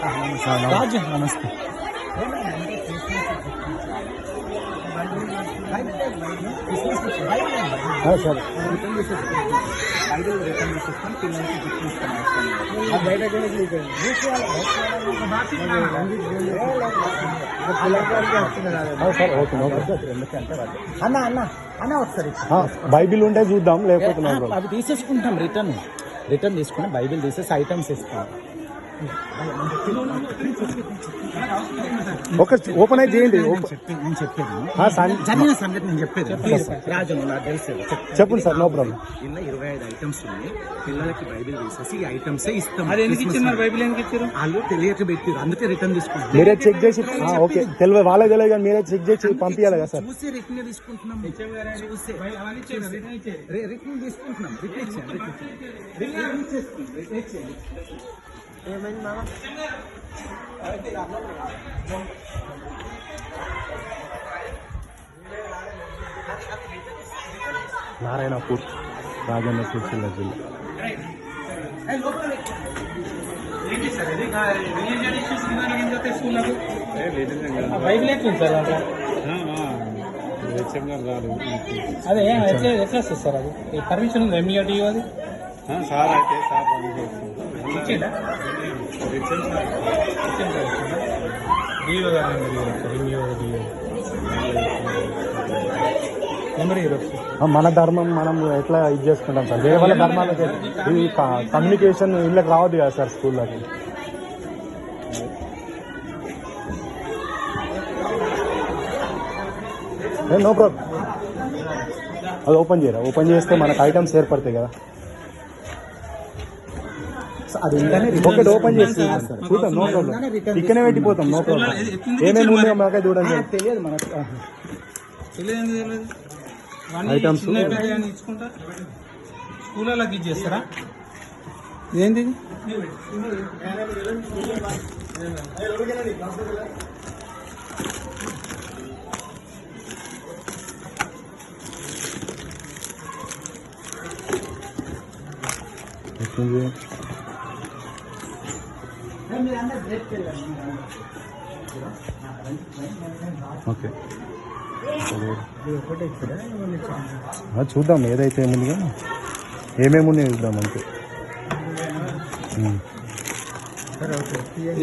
రాజు నమస్తే. సరే అన్న అన్న అన్న ఒకసారి బైబిల్ ఉంటే చూద్దాం, లేకపోతే అవి తీసేసుకుంటాం. రిటర్న్ తీసుకుని బైబిల్ తీసేసి ఐటమ్స్ ఇస్తాం. ఒక ఓపెన్ అయితే చేయండి. నేను చెప్పేది జరిగిన సంగతి నేను చెప్పేది. రాజు నాకు తెలుసు, చెప్పండి సార్. No problem. ఇలా 25 ఐటమ్స్ ఉన్నాయి. పిల్లలకి బైబిల్ తీసేసి ఈ ఐటమ్సే ఇస్తాం. అది ఎందుకు ఇచ్చారు? బైబిల్ ఎందుకు ఇచ్చారు? వాళ్ళు తెలియక పెట్టారు, అందుకే రిటర్న్ తీసుకుంటాం. మీరే చెక్ చేసి ఓకే తెలియదు, వాళ్ళకి తెలియదు కానీ మీరే చెక్ చేసి పంపించాలి కదా సార్. చూసి రిటర్న్ తీసుకుంటున్నాం. రిటర్న్ తీసుకుంటున్నాం. ఏమైంది మామ? నారాయణపూర్, రాజన్న సిరిసిల్ల జిల్లా. అదే ఎట్లా వస్తుంది సార్? అది పర్మిషన్ ఉంది ఎంఈడి అది సార్ అయితే సార్ మన ధర్మం మనం ఎట్లా ఇది చేసుకుంటాం సార్? వేరే వాళ్ళ ధర్మాలు ఈ కమ్యూనికేషన్ ఇళ్ళకి రావద్దు కదా సార్ స్కూల్లోకి. No problem. అది ఓపెన్ చేయరా? ఓపెన్ చేస్తే మనకు ఐటమ్స్ ఏర్పడతాయి కదా. అది ఒకటి ఓపెన్ చేసి చూద్దాం. No problem. ఇక్కడనే పెట్టిపోతాం. No problem. ఏమేమి ఉన్నాయో మాకే చూడండి. తెలియదు మనకు ఐటమ్స్. స్కూళ్ళకి ఇచ్చేస్తారా? ఏంటి ఓకే చూద్దాం. ఏదైతే ఏముందిగా ఏమేమి ఉన్నాయో చూద్దాం అంతే.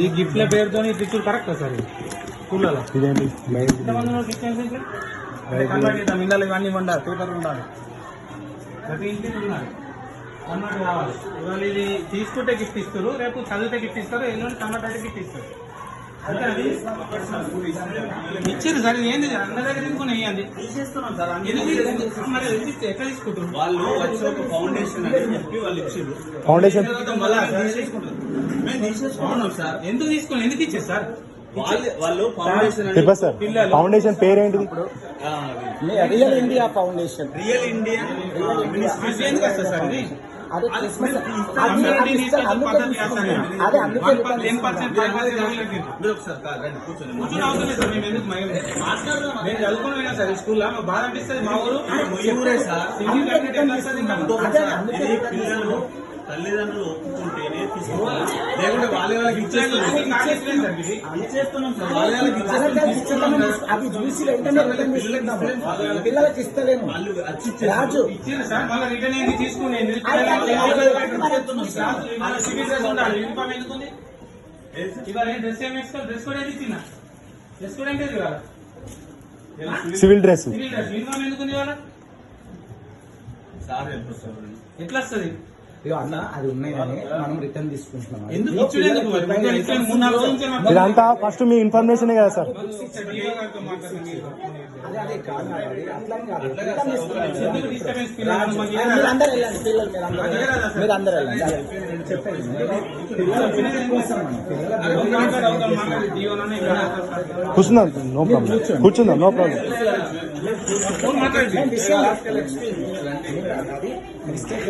ఈ గిఫ్ట్ల పేరుతో గిఫ్ట్ కరెక్ట్ సార్ స్కూళ్ళలో? ఇదేంటి ఇళ్ళలో ఇవన్నీ ఉండాలి, పేపర్ ఉండాలి, ప్రతి ఇంటికి ఉండాలి అన్నట్టు కావాలి. ఇవాళ ఇది తీసుకుంటే గిఫ్ట్ ఇస్తారు, రేపు చదివితే గిఫ్ట్ ఇస్తారు, ఎల్లుండి టమాటా గిఫ్ట్ ఇస్తారు. ఇచ్చారు సార్. ఏంది అందరి దగ్గర తీసుకుని వేయండి. మరి ఎట్లా తీసుకుంటారు వాళ్ళు? వచ్చి ఒక ఫౌండేషన్ అని చెప్పి వాళ్ళు ఇచ్చారు. ఫౌండేషన్ సార్ ఎందుకు తీసుకోండి? ఎందుకు ఇచ్చారు సార్ వాళ్ళు? ఫౌండేషన్ పేరేంటి? Real India foundation. Real India ఎందుకు వస్తుంది సార్? ఇది చదువుకున్నా సార్ స్కూల్లో బాగా అనిపిస్తుంది. మా ఊరు తల్లిదండ్రులు ఒప్పుకుంటేనే తీసుకోవాలి, లేకుంటే వాళ్ళ వాళ్ళకి ఇచ్చేస్తున్నాం. పిల్లలకి ఇస్తలేము. రాజు ఇచ్చిన సార్ మళ్ళీ రిటర్న్ ఏంటి తీసుకునేది? యూనిఫామ్ ఎందుకుంది? ఇవాళ డ్రెస్ ఏమి వేసుకోవాలి? డ్రెస్ కూడా ఏది ఇచ్చిన? డ్రెస్ కూడా ఏంటి ఇవాళ? Civil dress. యూనిఫామ్ ఎందుకుంది ఇవాళ? ఎట్లా వస్తుంది? అన్న అది ఉన్నాయి కానీ మనం రిటర్న్ తీసుకుంటున్నాం. ఇదంతా ఫస్ట్ మీ ఇన్ఫర్మేషన్ కదా సార్. మీరు అందరూ కూర్చుందాం. No problem. కూర్చుందాం. No problem. మిస్టేక్